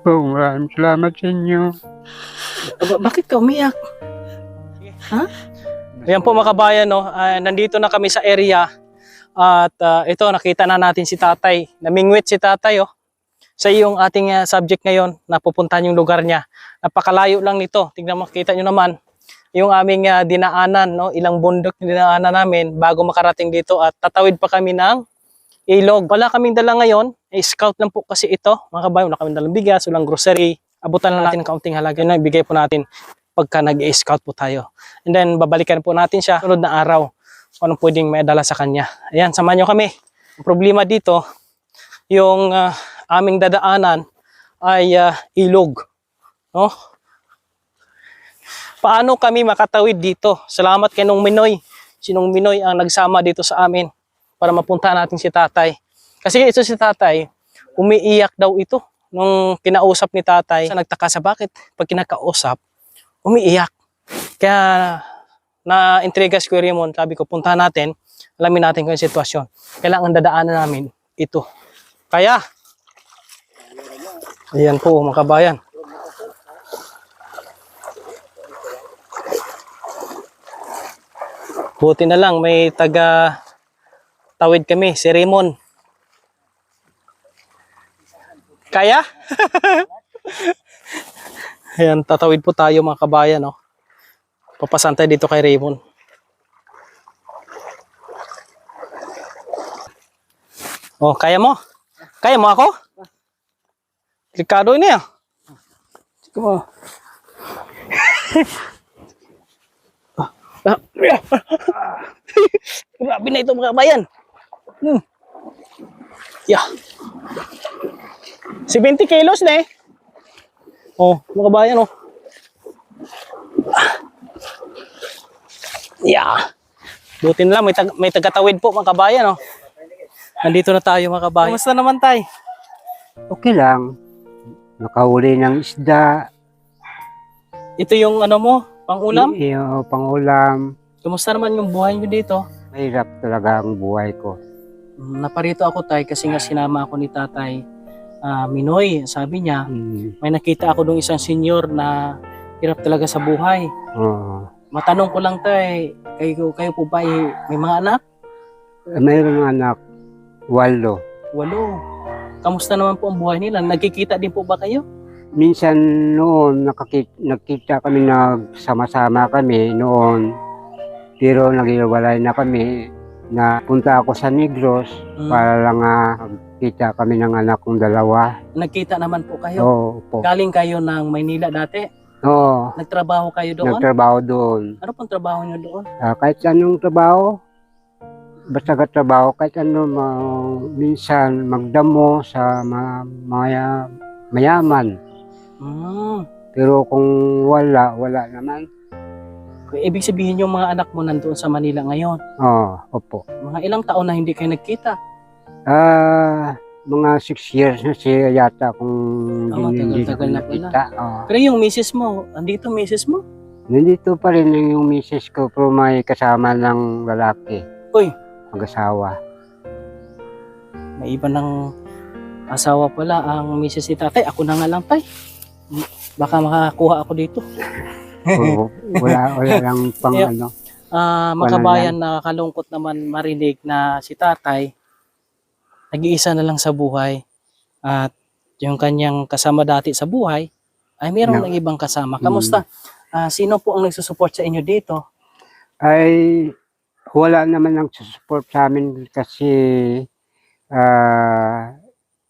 Po, maraming salamat sa inyo. Bakit ka umiyak? Ha? Ayan po mga kabayan, no? Nandito na kami sa area at ito nakita na natin si tatay. Namingwit si tatay, oh. Sa yung ating subject ngayon na pupuntahan yung lugar niya. Napakalayo lang nito. Tingnan mo, kita nyo naman yung aming dinaanan, no? Ilang bundok na dinaanan namin bago makarating dito at tatawid pa kami ng ilog. Wala kaming dala ngayon. Scout lang po kasi ito. Mga kabayan, wala kaming dalang bigas, walang grocery. Abutan lang natin ng kaunting halaga na ibigay po natin pagka nag-scout po tayo. And then babalikan po natin siya sunod na araw kung anong pwedeng may dala sa kanya. Ayan, samahan nyo kami. Ang problema dito, yung aming dadaanan ay ilog. No? Paano kami makatawid dito? Salamat kay Nung Minoy. Si Nung Minoy ang nagsama dito sa amin para mapunta natin si tatay. Kasi ito si tatay, umiiyak daw ito. Nung kinausap ni tatay, nagtaka sa bakit pag kinakausap, umiiyak. Kaya na-intriga si Kuya Raymond, sabi ko puntahan natin, alamin natin kung yung sitwasyon. Kailangan dadaanan namin ito. Kaya, ayan po mga kabayan. Buti na lang may taga tawid kami, si Raymond. Kaya? Ayan, tatawid po tayo mga kabayan, no? Papasantay dito kay Raymond. Oh, kaya mo? Kaya mo ako? Delikado ini, ah. Sige mo. Grabe na ito mga kabayan. Yeah. 70 kilos na eh. Oh, mga kabayan, oh. Yeah. Buti na lang, may tagatawid po mga kabayan, oh. Nandito na tayo mga kabayan. Kamusta naman tay? Okay lang. Nakahuli ng isda. Ito yung ano mo, pang-ulam? Iyo, pang-ulam. Kamusta naman yung buhay nyo dito? Mahirap talaga ang buhay ko. Naparito ako tay kasi nga sinama ako ni tatay Minoy. Sabi niya, may nakita ako dong isang senior na hirap talaga sa buhay. Oo. Matanong ko lang tay, kayo po ba may mga anak? Mayroong anak, 8. 8. Kamusta naman po ang buhay nila? Nagkikita din po ba kayo? Minsan noon, nagkita kami, nagsama-sama kami noon. Pero naghiwalay na kami. Napunta ako sa Negros para lang magkita kami ng anak kong 2. Nagkita naman po kayo? Oo po. Galing kayo ng Maynila dati? Oo. Nagtrabaho kayo doon? Nagtrabaho doon. Ano pong trabaho nyo doon? Kahit anong trabaho, basta katrabaho, kahit ano, minsan magdamo sa mayaman. Pero kung wala naman. Ibig sabihin yung mga anak mo nandoon sa Manila ngayon? Oo, opo. Mga ilang taon na hindi kayo nagkita? Mga 6 years na siya yata kung hindi tagal na pala. nakita. Pero yung misis mo, andito misis mo? Nandito pa rin yung misis ko, pero may kasama ng lalaki. Uy! Mag-asawa. May iba ng asawa pala ang misis ni tatay. Ako na nga lang tay. Baka makakuha ako dito. wala lang pang Yeah. ano. Mga kabayan, nakakalungkot naman marinig na si tatay nag-iisa na lang sa buhay at yung kanyang kasama dati sa buhay ay mayroong ng ibang kasama. Kamusta? Sino po ang nagsusupport sa inyo dito? Ay wala naman ang support sa amin kasi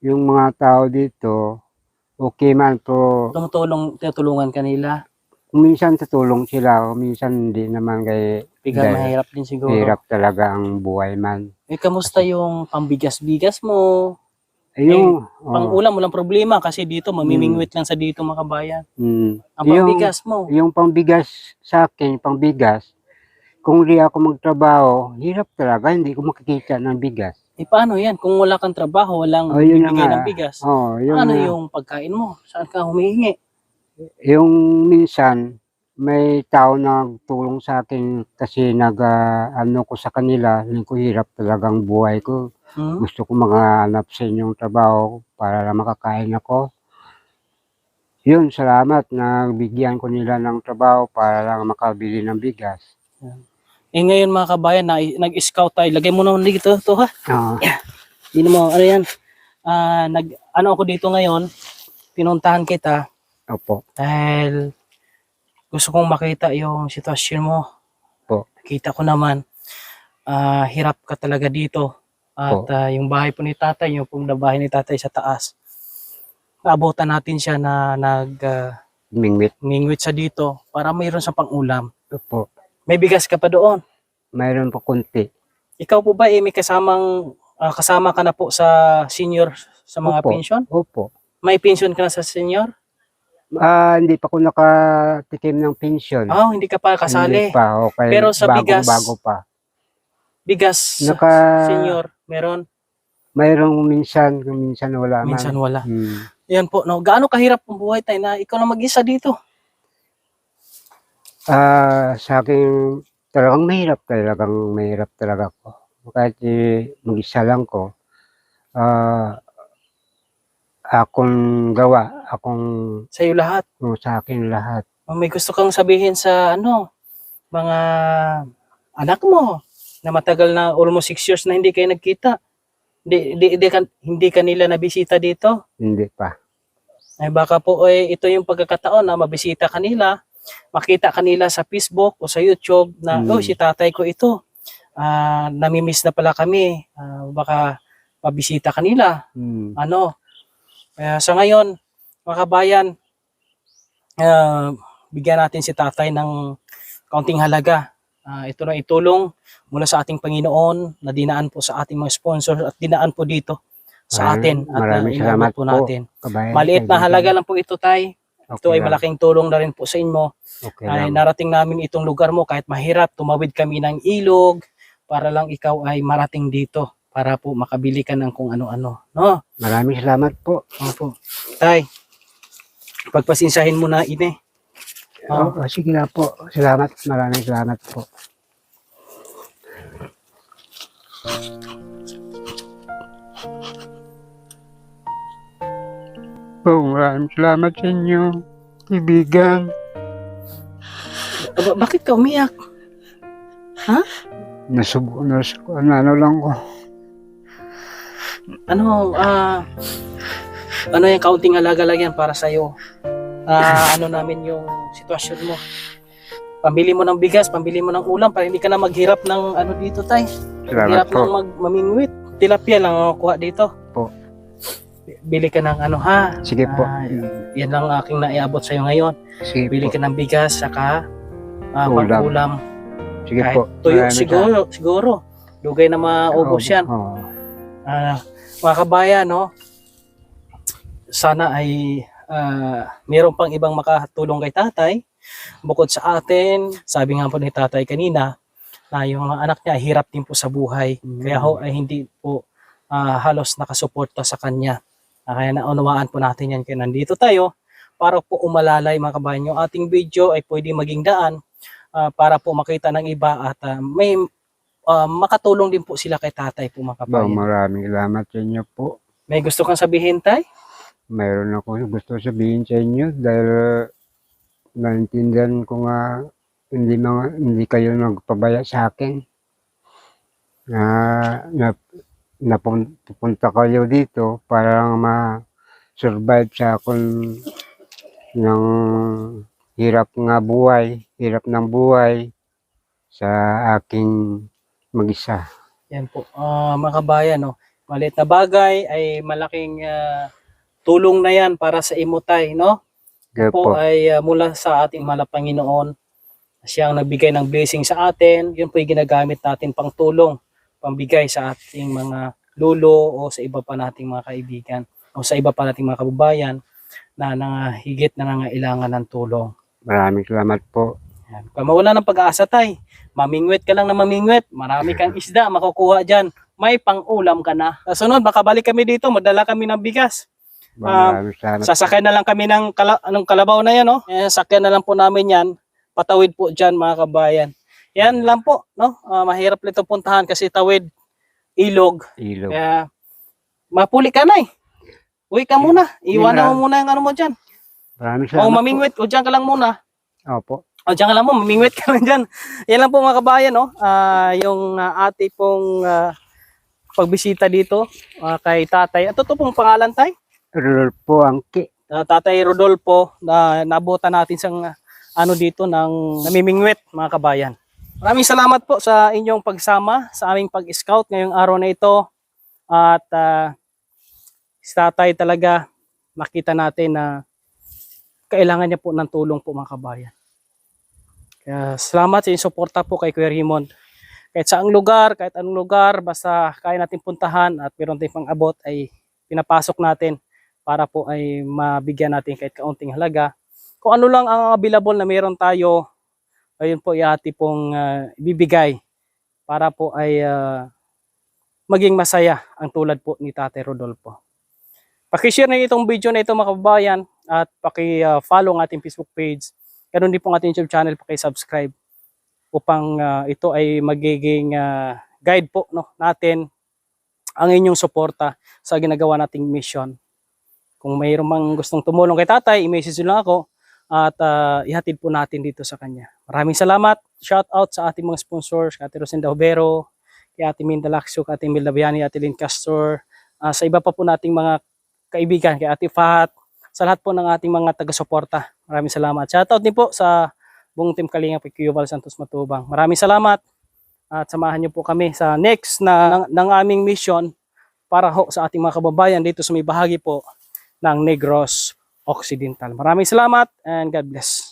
yung mga tao dito okay man, po Tutulungan kanila? minsan tutulong sila, minsan hindi naman, kay Bigla mahirap din siguro. hirap talaga ang buhay man. Kamusta yung pambigas-bigas mo? Yung Pang-ulam, walang problema kasi dito mamimingwit lang sa dito mga kabayan. Ang yung pambigas mo? yung pangbigas sa akin, pangbigas, kung di ako magtrabaho, hirap talaga, hindi ko makikita ng bigas. Paano yan? Kung wala kang trabaho, walang yun bibigay na ng bigas. Yun Ano na. yung pagkain mo? Saan ka humihingi? Yung minsan, may tao nagtulong sa akin kasi ano ko sa kanila, hindi ko hirap talagang buhay ko. Gusto ko makahanap sa inyong trabaho para lang makakain ako. Yun, salamat na bigyan ko nila ng trabaho para lang makabili ng bigas. Eh ngayon mga kabayan, nag-scout tayo. Lagay mo naman dito to ha. Oo. Hindi mo, ano yan. Ano ako dito ngayon, pinuntahan kita Opo. dahil gusto kong makita yung sitwasyon mo. Po. Kita ko naman, hirap ka talaga dito. At Po. yung bahay po ni tatay, yung pong bahay ni tatay sa taas, naabutan natin siya na Mingwit. mingwit sa dito para mayroon sa pang-ulam. Opo. May bigas ka pa doon. Mayroon po konti. Ikaw po ba may kasama ka na po sa senior sa mga Opo. pension? Opo. May pension ka na sa senior? Hindi pa ako nakatikim ng pension. Hindi ka pa kasali. Hindi pa. Okay. Pero sa bigas, bago pa. bigas senior, meron? Mayroong minsan wala man. Minsan wala. Hmm. Yan po, no? Gaano kahirap ang buhay tayo na ikaw na mag-isa dito? Sa akin, talagang mahirap talaga ako. Kahit mag-isa lang ko, akong gawa, Sa'yo lahat. sa akin lahat. May gusto kang sabihin sa mga anak mo na matagal na almost 6 years na hindi kayo nagkita. Hindi kanila nabisita dito. Hindi pa. Ay baka po ito yung pagkakataon na mabisita kanila, makita kanila sa Facebook o sa YouTube na si tatay ko ito. Namimiss na pala kami. Baka mabisita kanila. Kaya sa ngayon, mga kabayan, bigyan natin si tatay ng kaunting halaga. Ito na itulong mula sa ating Panginoon na dinaan po sa ating mga sponsors at dinaan po dito sa atin at Maraming salamat po natin. Kabayan, Maliit na halaga lang po ito, tay. Ito ay lang. malaking tulong na rin po sa inyo. Okay Ay lang. narating namin itong lugar mo kahit mahirap, tumawid kami ng ilog para lang ikaw ay marating dito para po makabili ka ng kung ano-ano, no? Maraming salamat po. Opo. Tay, pagpasinsahin mo na ine. Sige na po. Salamat. Maraming salamat po. Maraming salamat sa inyo, kaibigan. Bakit ka umiyak? Ano lang ko. Ano yung kaunting halaga lang yan para sa'yo? Ano namin yung sitwasyon mo? Pambili mo ng bigas, pambili mo ng ulam para hindi ka na maghirap ng dito, tay. Salamat Maghirap po. ng mamingwit. Tilapia lang ang kuha dito. Po. Bili ka ng ha? Sige po. Yan lang aking naiabot sa'yo ngayon. Sige Bili po. ka ng bigas, saka Ulam. pang-ulam. Sige Kahit po. tuyo Maraming siguro. Lugay na maubos yan. Oo. Mga kabayan, no? Sana ay mayroon pang ibang makatulong kay tatay. Bukod sa atin, sabi nga po ni tatay kanina, na yung mga anak niya hirap din po sa buhay. Kaya ay hindi po halos nakasuporta sa kanya. Kaya naunawaan po natin yan. Kaya nandito tayo para po umalalay mga kabayan. Yung ating video ay pwede maging daan para po makita ng iba at may makatulong din po sila kay tatay po mga kabayan. Maraming salamat sa inyo po. May gusto kang sabihin, tay? Mayroon ako gusto sabihin sa inyo dahil naintindihan ko nga hindi kayo nagpabaya sa akin. Napunta kayo dito para lang ma-survive sa akong ng hirap ng buhay sa aking mag-isa. Yan po. Mga kabayan, no? Maliit na bagay ay malaking tulong na yan para sa imutay, no? Kaya Po po. ay mula sa ating mahal na Panginoon. Siya ang nagbigay ng blessing sa atin. Yun po yung ginagamit natin pang tulong, pambigay sa ating mga lolo o sa iba pa nating mga kaibigan o sa iba pa nating mga kababayan na higit na nangailangan ng tulong. Maraming salamat po. Yan. Kung mawala ng pag-aasa, tay, mamingwit ka lang na mamingwit. Marami kang isda makukuha dyan. May pang-ulam ka na. Sa sunod, makabalik kami dito, madala kami ng bigas. Maraming salamat. Sasakay na lang kami ng kalabaw na yan, no? Sakyan na lang po namin yan patawid po dyan mga kabayan. Yan lang po, no? Mahirap nito puntahan kasi tawid, ilog. Ilog. Kaya mapuli ka na eh. Uwi ka muna. Iwanan Yun mo muna yung ano mo dyan. Maraming O salamat po. mamingwit, o dyan ka lang muna. Opo. O dyan ka lang mo, mamingwit ka lang dyan. Yan lang po mga kabayan, no? Yung ate pong pagbisita dito kay tatay. At ito pong pangalan tay? Rodolfo Angki. Tatay Rodolfo na nabutan natin sa ano dito ng namimingwit mga kabayan. Maraming salamat po sa inyong pagsama sa aming pag-scout ngayong araw na ito. At si tatay talaga makita natin na kailangan niya po ng tulong po mga kabayan. Kaya salamat sa inyong suporta po kay Kuya Raymond. Kahit saang lugar, kahit anong lugar, basta kaya natin puntahan at meron tayong pang-abot ay pinapasok natin para po ay mabigyan natin kahit kaunting halaga. Kung ano lang ang available na meron tayo, ayun po iati pong ibibigay para po ay maging masaya ang tulad po ni Tatay Rodolfo. Paki-share na itong video na ito mga kababayan at paki-follow ang ating Facebook page. Ganun din po ang ating YouTube channel, paki-subscribe upang ito ay magiging guide po no, natin ang inyong suporta sa ginagawa nating mission. Kung mayroon mang gustong tumulong kay tatay, i-message nyo lang ako at ihatid po natin dito sa kanya. Maraming salamat. Shout out sa ating mga sponsors, kay Ate Rosinda Hobero, kay Ate Minda Laxo, kay Ate Milda Biani, Ate Lynn Castor, sa iba pa po nating mga kaibigan, kay Ate Fat, sa lahat po ng ating mga taga-suporta. Maraming salamat. Shout out din po sa buong team Kalinga, kay Yuval Santos Matubang. Maraming salamat at samahan niyo po kami sa next ng aming mission para ho sa ating mga kababayan dito sa may bahagi po ng Negros Occidental. Maraming salamat and God bless.